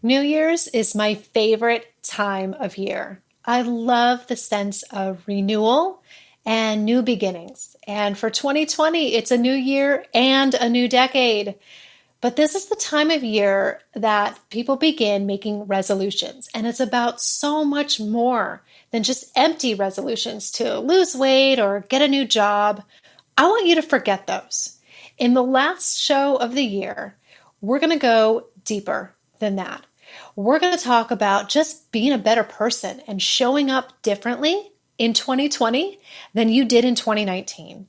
New Year's is my favorite time of year. I love the sense of renewal and new beginnings. And for 2020, it's a new year and a new decade. But this is the time of year that people begin making resolutions. And it's about so much more than just empty resolutions to lose weight or get a new job. I want you to forget those. In the last show of the year, we're going to go deeper than that. We're going to talk about just being a better person and showing up differently in 2020 than you did in 2019.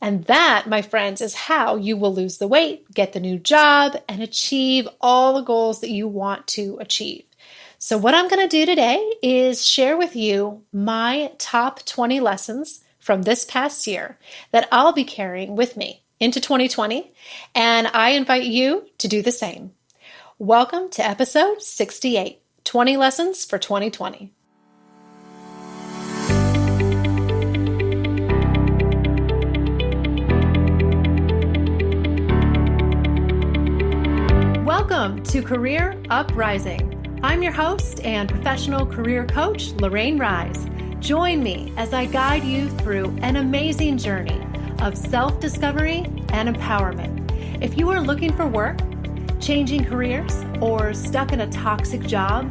And that, my friends, is how you will lose the weight, get the new job, and achieve all the goals that you want to achieve. So what I'm going to do today is share with you my top 20 lessons from this past year that I'll be carrying with me into 2020, and I invite you to do the same. Welcome to episode 68, 20 Lessons for 2020. Welcome to Career Uprising. I'm your host and professional career coach, Lorraine Rise. Join me as I guide you through an amazing journey of self-discovery and empowerment. If you are looking for work, changing careers, or stuck in a toxic job,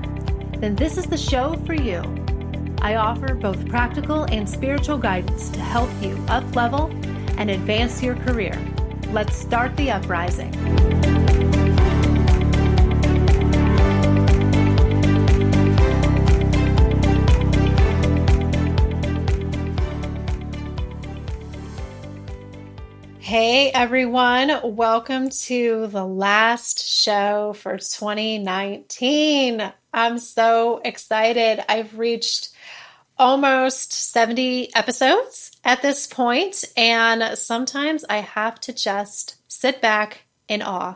then this is the show for you. I offer both practical and spiritual guidance to help you up-level and advance your career. Let's start the uprising. Hey everyone, welcome to the last show for 2019. I'm so excited. I've reached almost 70 episodes at this point, and sometimes I have to just sit back in awe.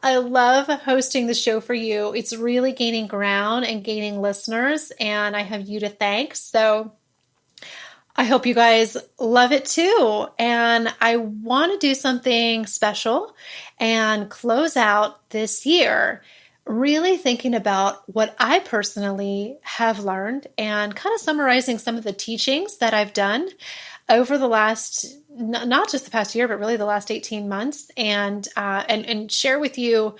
I love hosting the show for you. It's really gaining ground and gaining listeners, and I have you to thank. So I hope you guys love it too. And I want to do something special and close out this year really thinking about what I personally have learned and kind of summarizing some of the teachings that I've done over the last, not just the past year, but really the last 18 months, and share with you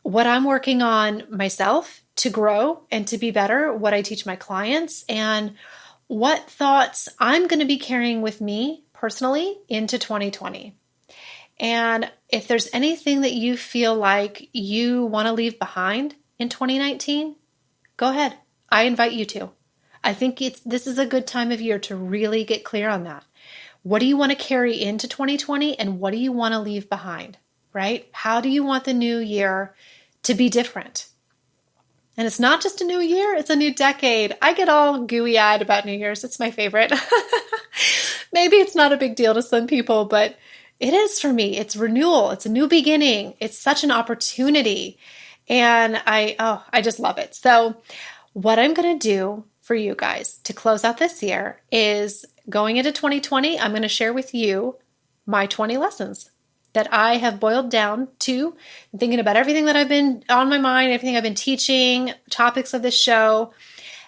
what I'm working on myself to grow and to be better, what I teach my clients, and what thoughts I'm going to be carrying with me personally into 2020. And if there's anything that you feel like you want to leave behind in 2019, go ahead. I invite you to. I think this is a good time of year to really get clear on that. What do you want to carry into 2020 and what do you want to leave behind, right? How do you want the new year to be different? And it's not just a new year, it's a new decade. I get all gooey-eyed about New Year's. It's my favorite. Maybe it's not a big deal to some people, but it is for me. It's renewal. It's a new beginning. It's such an opportunity. And I just love it. So what I'm going to do for you guys to close out this year is going into 2020, I'm going to share with you my 20 lessons that I have boiled down to thinking about everything that I've been on my mind, everything I've been teaching, topics of this show,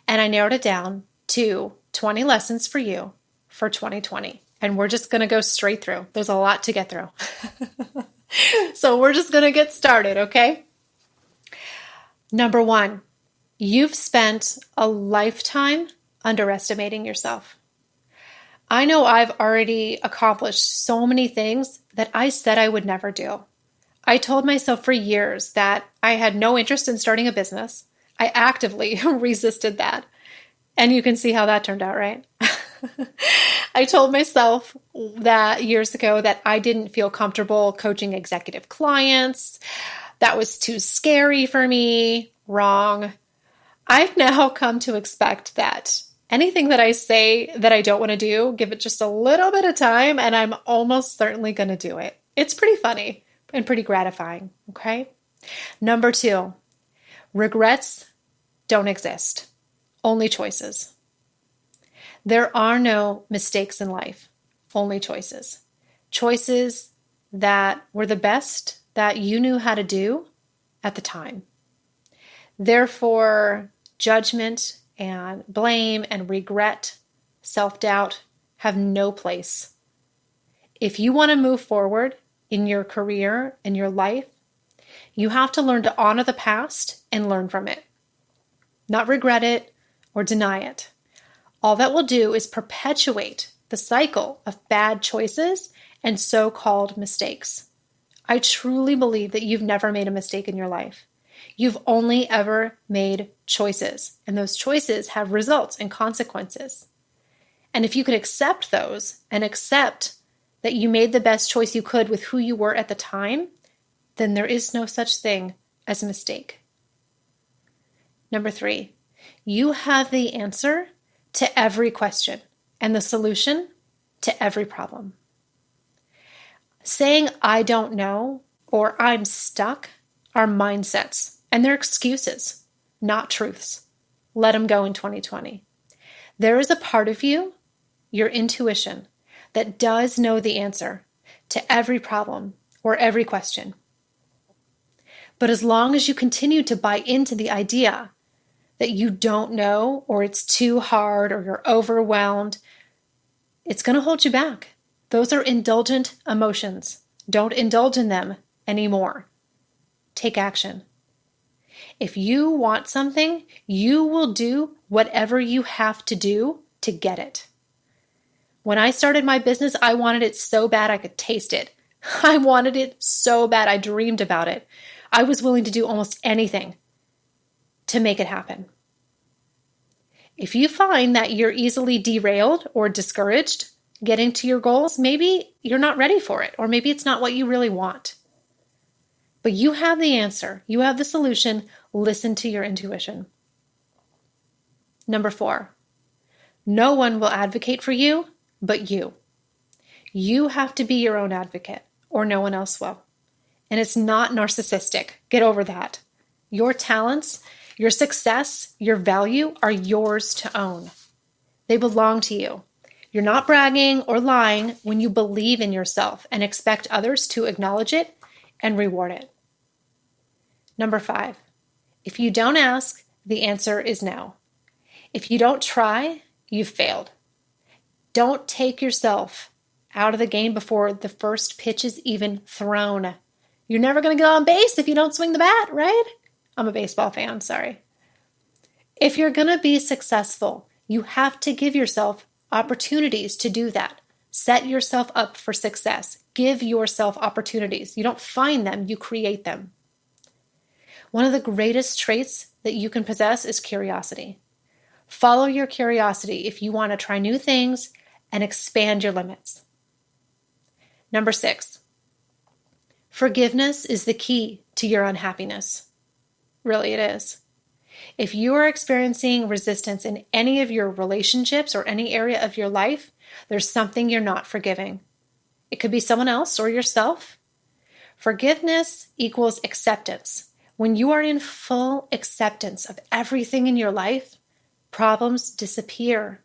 and I narrowed it down to 20 lessons for you for 2020. And we're just going to go straight through. There's a lot to get through. So we're just going to get started, okay? Number one, you've spent a lifetime underestimating yourself. I know I've already accomplished so many things that I said I would never do. I told myself for years that I had no interest in starting a business. I actively resisted that. And you can see how that turned out, right? I told myself that years ago that I didn't feel comfortable coaching executive clients. That was too scary for me. Wrong. I've now come to expect that anything that I say that I don't want to do, give it just a little bit of time, and I'm almost certainly going to do it. It's pretty funny and pretty gratifying, okay? Number two, regrets don't exist, only choices. There are no mistakes in life, only choices. Choices that were the best that you knew how to do at the time. Therefore, judgment and blame and regret, self-doubt have no place. If you want to move forward in your career and your life, you have to learn to honor the past and learn from it, not regret it or deny it. All that will do is perpetuate the cycle of bad choices and so-called mistakes. I truly believe that you've never made a mistake in your life. You've only ever made choices, and those choices have results and consequences. And if you could accept those and accept that you made the best choice you could with who you were at the time, then there is no such thing as a mistake. Number 3, you have the answer to every question and the solution to every problem. Saying I don't know or I'm stuck are mindsets, and they're excuses, not truths. Let them go in 2020. There is a part of you, your intuition, that does know the answer to every problem or every question. But as long as you continue to buy into the idea that you don't know, or it's too hard, or you're overwhelmed, it's going to hold you back. Those are indulgent emotions. Don't indulge in them anymore. Take action. If you want something, you will do whatever you have to do to get it. When I started my business, I wanted it so bad I could taste it. I wanted it so bad I dreamed about it. I was willing to do almost anything to make it happen. If you find that you're easily derailed or discouraged getting to your goals, maybe you're not ready for it, or maybe it's not what you really want. But you have the answer. You have the solution. Listen to your intuition. Number 4, no one will advocate for you but you. You have to be your own advocate, or no one else will. And it's not narcissistic. Get over that. Your talents, your success, your value are yours to own. They belong to you. You're not bragging or lying when you believe in yourself and expect others to acknowledge it and reward it. Number 5, if you don't ask, the answer is no. If you don't try, you've failed. Don't take yourself out of the game before the first pitch is even thrown. You're never going to get on base if you don't swing the bat, right? I'm a baseball fan, sorry. If you're going to be successful, you have to give yourself opportunities to do that. Set yourself up for success. Give yourself opportunities. You don't find them, you create them. One of the greatest traits that you can possess is curiosity. Follow your curiosity if you want to try new things and expand your limits. Number 6, forgiveness is the key to your unhappiness. Really, it is. If you are experiencing resistance in any of your relationships or any area of your life, there's something you're not forgiving. It could be someone else or yourself. Forgiveness equals acceptance. When you are in full acceptance of everything in your life, problems disappear.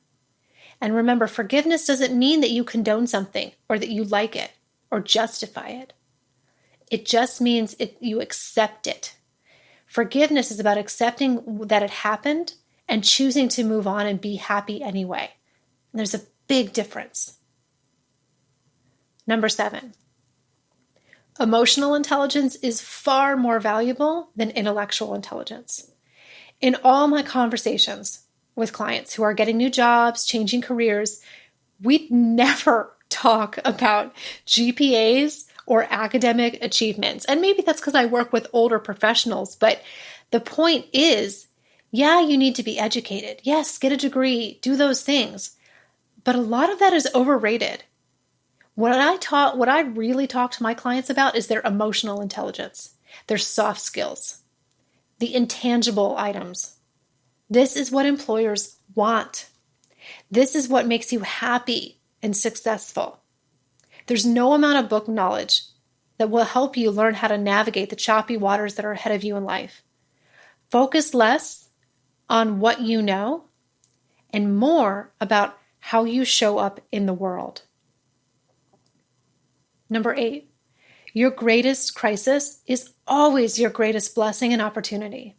And remember, forgiveness doesn't mean that you condone something or that you like it or justify it. It just means you accept it. Forgiveness is about accepting that it happened and choosing to move on and be happy anyway. And there's a big difference. Number 7, emotional intelligence is far more valuable than intellectual intelligence. In all my conversations with clients who are getting new jobs, changing careers, we never talk about GPAs or academic achievements. And maybe that's because I work with older professionals, but the point is, yeah, you need to be educated. Yes, get a degree, do those things. But a lot of that is overrated. What I really talk to my clients about is their emotional intelligence, their soft skills, the intangible items. This is what employers want. This is what makes you happy and successful. There's no amount of book knowledge that will help you learn how to navigate the choppy waters that are ahead of you in life. Focus less on what you know and more about how you show up in the world. Number 8, Your greatest crisis is always your greatest blessing and opportunity.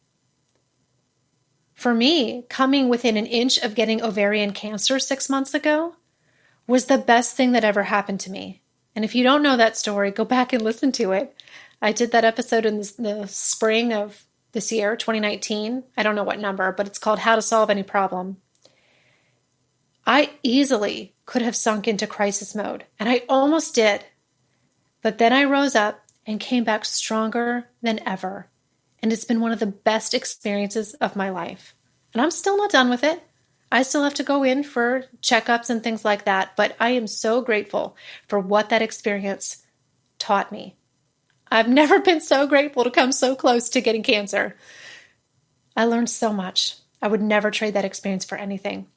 For me, coming within an inch of getting ovarian cancer 6 months ago was the best thing that ever happened to me. And if you don't know that story, go back and listen to it. I did that episode in the spring of this year, 2019. I don't know what number, but it's called How to Solve Any Problem. I easily could have sunk into crisis mode, and I almost did. But then I rose up and came back stronger than ever. And it's been one of the best experiences of my life. And I'm still not done with it. I still have to go in for checkups and things like that, but I am so grateful for what that experience taught me. I've never been so grateful to come so close to getting cancer. I learned so much. I would never trade that experience for anything.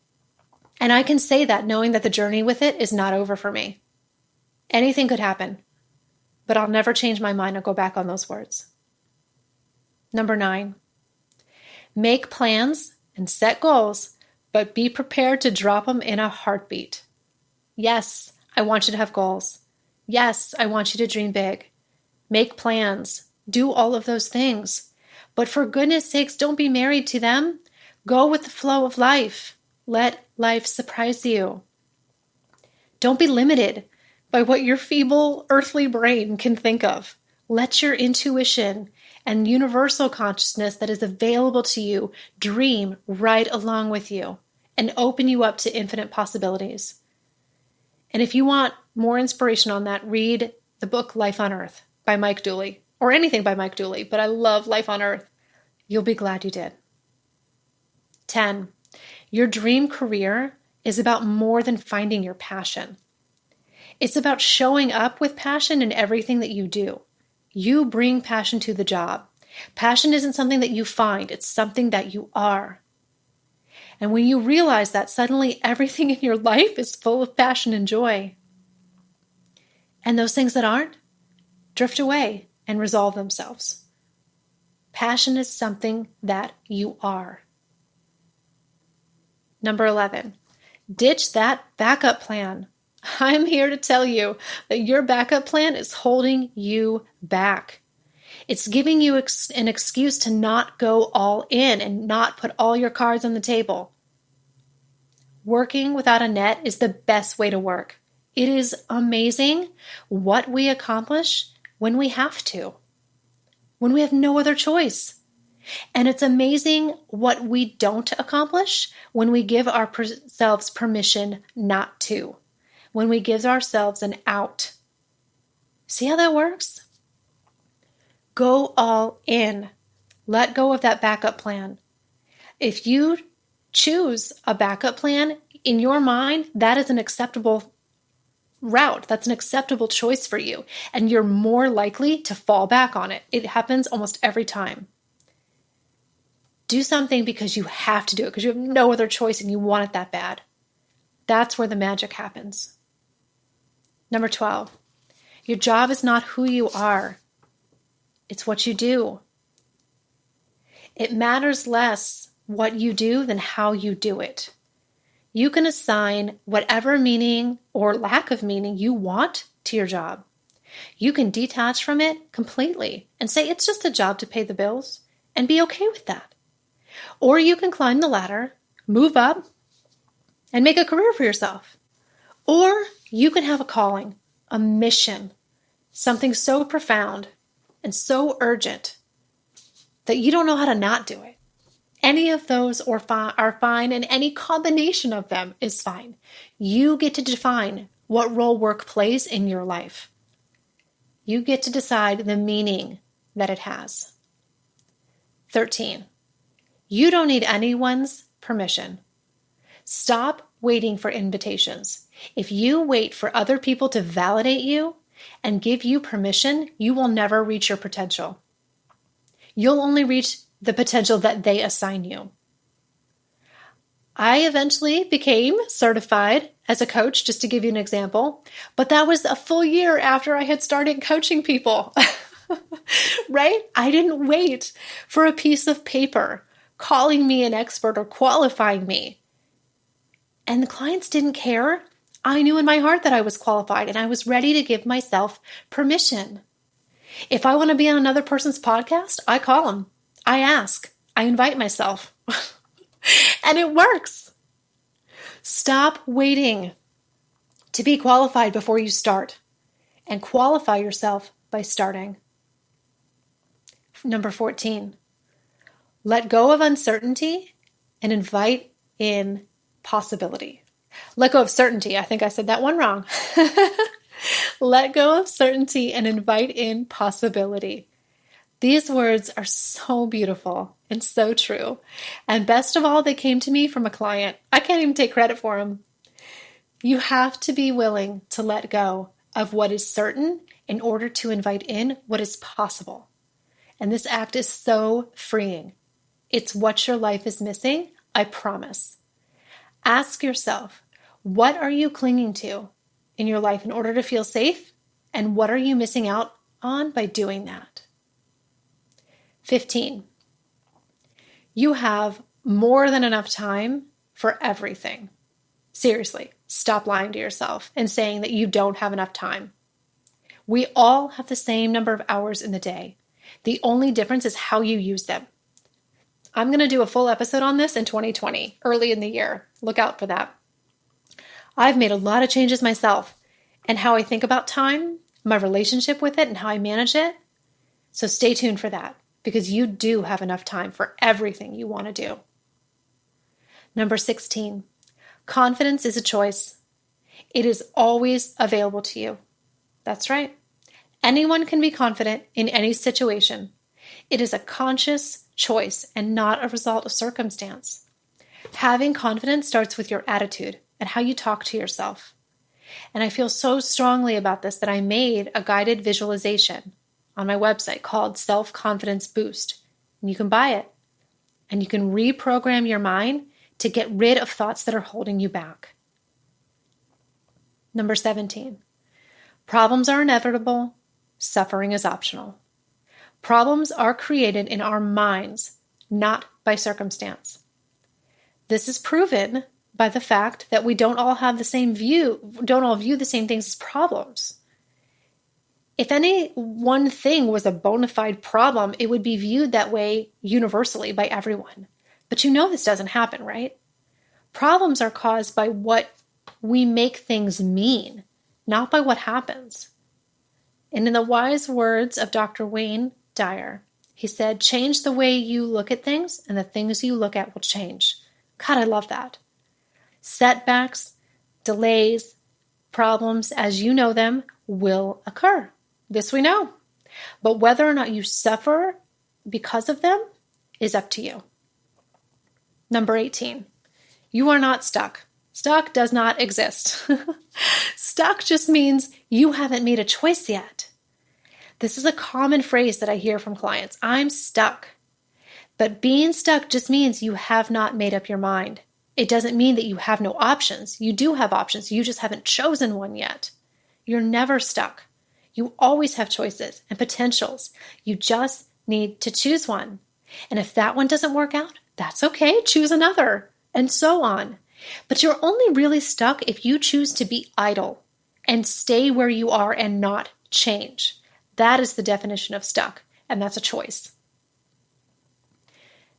And I can say that knowing that the journey with it is not over for me. Anything could happen, but I'll never change my mind or go back on those words. Number 9, make plans and set goals, but be prepared to drop them in a heartbeat. Yes, I want you to have goals. Yes, I want you to dream big. Make plans. Do all of those things. But for goodness sakes, don't be married to them. Go with the flow of life. Let life surprise you. Don't be limited by what your feeble earthly brain can think of. Let your intuition and universal consciousness that is available to you dream right along with you and open you up to infinite possibilities. And if you want more inspiration on that, read the book Life on Earth by Mike Dooley, or anything by Mike Dooley, but I love Life on Earth. You'll be glad you did. 10, your dream career is about more than finding your passion. It's about showing up with passion in everything that you do. You bring passion to the job. Passion isn't something that you find, it's something that you are. And when you realize that, suddenly everything in your life is full of passion and joy. And those things that aren't, drift away and resolve themselves. Passion is something that you are. Number 11, ditch that backup plan. I'm here to tell you that your backup plan is holding you back. It's giving you an excuse to not go all in and not put all your cards on the table. Working without a net is the best way to work. It is amazing what we accomplish when we have to, when we have no other choice. And it's amazing what we don't accomplish when we give ourselves permission not to, when we give ourselves an out. See how that works? Go all in. Let go of that backup plan. If you choose a backup plan, in your mind, that is an acceptable route. That's an acceptable choice for you. And you're more likely to fall back on it. It happens almost every time. Do something because you have to do it, because you have no other choice and you want it that bad. That's where the magic happens. Number 12, your job is not who you are. It's what you do. It matters less what you do than how you do it. You can assign whatever meaning or lack of meaning you want to your job. You can detach from it completely and say it's just a job to pay the bills and be okay with that. Or you can climb the ladder, move up, and make a career for yourself. Or you can have a calling, a mission, something so profound and so urgent that you don't know how to not do it. Any of those are fine, and any combination of them is fine. You get to define what role work plays in your life. You get to decide the meaning that it has. 13, you don't need anyone's permission. Stop waiting for invitations. If you wait for other people to validate you and give you permission, you will never reach your potential. You'll only reach the potential that they assign you. I eventually became certified as a coach, just to give you an example, but that was a full year after I had started coaching people, right? I didn't wait for a piece of paper calling me an expert or qualifying me. And the clients didn't care. I knew in my heart that I was qualified and I was ready to give myself permission. If I want to be on another person's podcast, I call them. I ask. I invite myself. And it works. Stop waiting to be qualified before you start, and qualify yourself by starting. Number 14, let go of uncertainty and invite in possibility. Let go of certainty. I think I said that one wrong. Let go of certainty and invite in possibility. These words are so beautiful and so true. And best of all, they came to me from a client. I can't even take credit for them. You have to be willing to let go of what is certain in order to invite in what is possible. And this act is so freeing. It's what your life is missing, I promise. Ask yourself, what are you clinging to in your life in order to feel safe? And what are you missing out on by doing that? 15, you have more than enough time for everything. Seriously, stop lying to yourself and saying that you don't have enough time. We all have the same number of hours in the day. The only difference is how you use them. I'm going to do a full episode on this in 2020, early in the year. Look out for that. I've made a lot of changes myself and how I think about time, my relationship with it, and how I manage it. So stay tuned for that, because you do have enough time for everything you want to do. Number 16, confidence is a choice. It is always available to you. That's right. Anyone can be confident in any situation. It is a conscious choice and not a result of circumstance. Having confidence starts with your attitude and how you talk to yourself. And I feel so strongly about this that I made a guided visualization on my website called Self-Confidence Boost. And you can buy it. And you can reprogram your mind to get rid of thoughts that are holding you back. Number 17, problems are inevitable. Suffering is optional. Problems are created in our minds, not by circumstance. This is proven by the fact that we don't all have the same view, don't all view the same things as problems. If any one thing was a bona fide problem, it would be viewed that way universally by everyone. But you know this doesn't happen, right? Problems are caused by what we make things mean, not by what happens. And in the wise words of Dr. Wayne Dyer, he said, change the way you look at things and the things you look at will change. God, I love that. Setbacks, delays, problems as you know them will occur. This we know. But whether or not you suffer because of them is up to you. Number 18, you are not stuck. Stuck does not exist. Stuck just means you haven't made a choice yet. This is a common phrase that I hear from clients. I'm stuck. But being stuck just means you have not made up your mind. It doesn't mean that you have no options. You do have options. You just haven't chosen one yet. You're never stuck. You always have choices and potentials. You just need to choose one. And if that one doesn't work out, that's okay. Choose another, and so on. But you're only really stuck if you choose to be idle and stay where you are and not change. That is the definition of stuck, and that's a choice.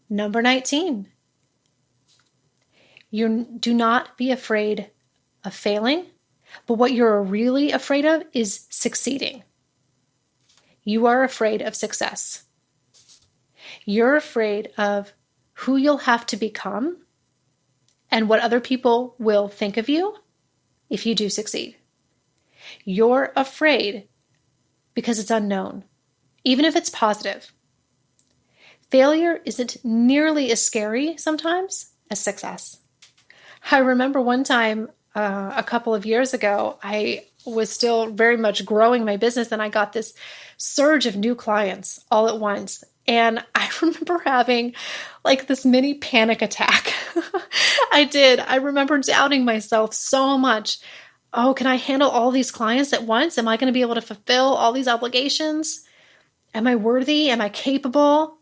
Number 19, you do not be afraid of failing, but what you're really afraid of is succeeding. You are afraid of success. You're afraid of who you'll have to become and what other people will think of you if you do succeed. You're afraid because it's unknown, even if it's positive. Failure isn't nearly as scary sometimes as success. I remember one time a couple of years ago, I was still very much growing my business and I got this surge of new clients all at once. And I remember having like this mini panic attack. I did. I remember doubting myself so much. Oh, can I handle all these clients at once? Am I going to be able to fulfill all these obligations? Am I worthy? Am I capable?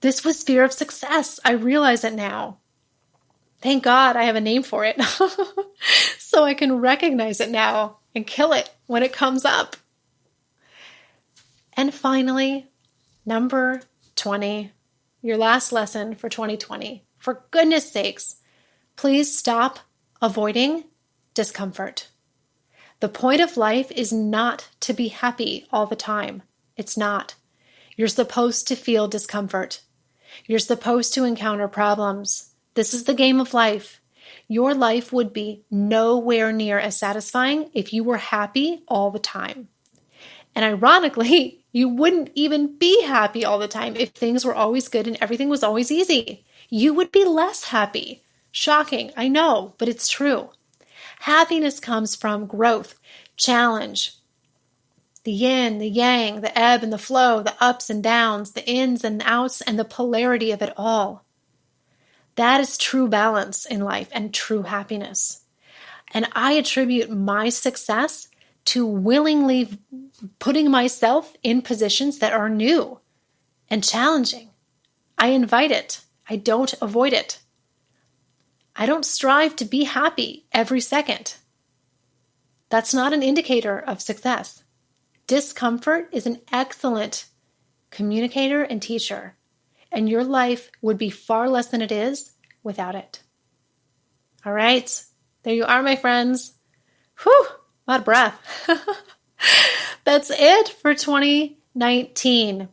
This was fear of success. I realize it now. Thank God I have a name for it. So I can recognize it now and kill it when it comes up. And finally, number 20, your last lesson for 2020. For goodness sakes, please stop avoiding discomfort. The point of life is not to be happy all the time. It's not. You're supposed to feel discomfort. You're supposed to encounter problems. This is the game of life. Your life would be nowhere near as satisfying if you were happy all the time. And ironically, you wouldn't even be happy all the time if things were always good and everything was always easy. You would be less happy. Shocking, I know, but it's true. Happiness comes from growth, challenge, the yin, the yang, the ebb and the flow, the ups and downs, the ins and outs, and the polarity of it all. That is true balance in life and true happiness. And I attribute my success to willingly putting myself in positions that are new and challenging. I invite it. I don't avoid it. I don't strive to be happy every second. That's not an indicator of success. Discomfort is an excellent communicator and teacher, and your life would be far less than it is without it. All right, there you are, my friends. Whew, a lot of breath. That's it for 2019.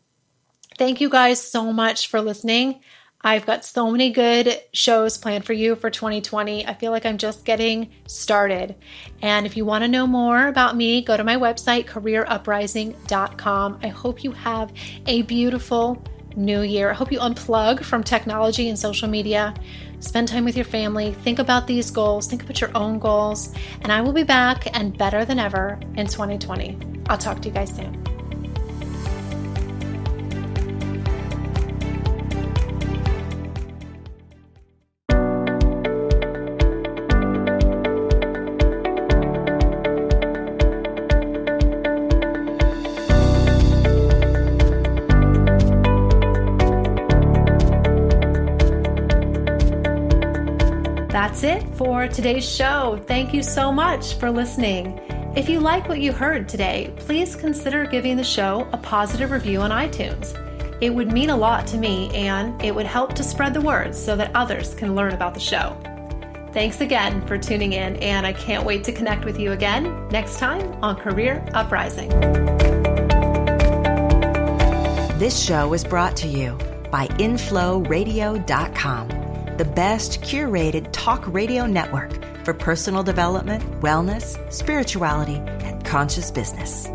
Thank you guys so much for listening. I've got so many good shows planned for you for 2020. I feel like I'm just getting started. And if you want to know more about me, go to my website, careeruprising.com. I hope you have a beautiful new year. I hope you unplug from technology and social media. Spend time with your family. Think about these goals. Think about your own goals. And I will be back and better than ever in 2020. I'll talk to you guys soon. That's it for today's show. Thank you so much for listening. If you like what you heard today, please consider giving the show a positive review on iTunes. It would mean a lot to me, and it would help to spread the word so that others can learn about the show. Thanks again for tuning in, and I can't wait to connect with you again next time on Career Uprising. This show was brought to you by InflowRadio.com. The best curated talk radio network for personal development, wellness, spirituality, and conscious business.